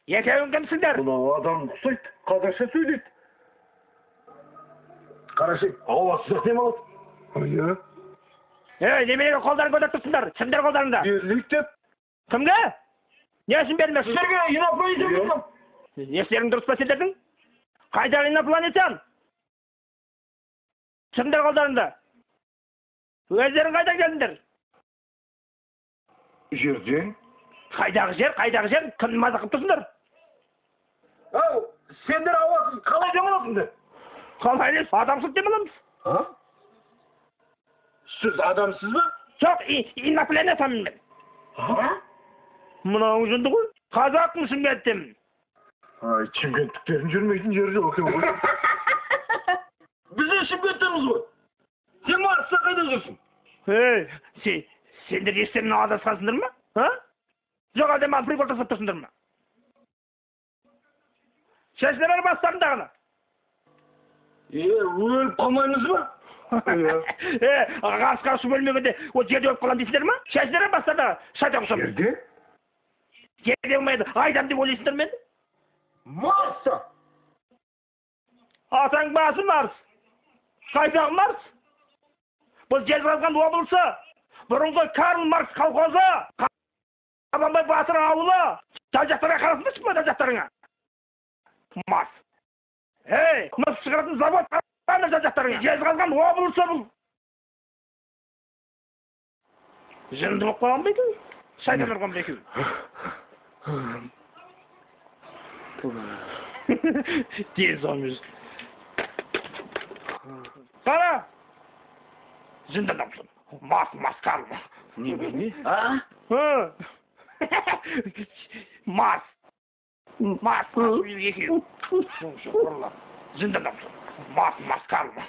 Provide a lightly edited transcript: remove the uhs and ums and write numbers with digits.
Екеуің кімсіңдер? Мынау адам ұқсайды, қазақша сөйлейді. Қарашы, ауасы жоқ дем алады. Иә. Неменеге қолдарын көтеріп тұрсыңдар? Кімдер қолдарында? Берлік деп. Кімге? Не үшін бермексің? Сіздерге инопланетян. Естерің дұрыс па сендердің? Қайдағы инопланетян? Кімдер қолдарында? Өздерің қайдан келдіңдер? Жерден. Қайдағы жер? Кімді мазақ қылып тұрсыңдар? Ау, сендер ауасыз қалай дем аласыңдар? Қалай емес, адамсыз дем аламыз. Сіз адамсыз ба? Жоқ, инопланетамын мен. Мынауың жынды ғой? Қазақмысың мен айтамын. Ай, шымкенттіктердің жүрмейтін жері жоқ екен ғой. Біз де шымкенттіміз ғой. Сен Марста қайда жүрсің? Сендер естеріңнен адасқансыңдар ма? Жоқ, әлде маған прикол жасап тұрсыңдар ма? Шешіне бер бастарындағыны. Өліп қалмаймыз ба? Ғасқашы бөлмегенде о жерде өліп қалам дейсіңдер ма? Шешіне бер бастарындағы шайтан құсам. Жерде? Жерде болмайды, айдам деп ойлайсыңдар ма енді? Марста! Атаң басы Марс. Қайдағы Марс? Бұл Жезқазған облысы. Бұрынғы Карл Маркс колхозы. Қабанбай Батыр ауылы. Жан-жақтарға қарасыңдаршы ма жан-жақтарыңа? Марс. Мыс шығаратын завод қандай жан-жақтарыңа? Жезқазған облысы бұл. Жынды болып қалған ба екен? Шайтан ұрған ба екен? Тез olmuş. Para. Zindan yapsın. Maskar mı? Ne? Mas. Zindan yapsın. Maskar mı?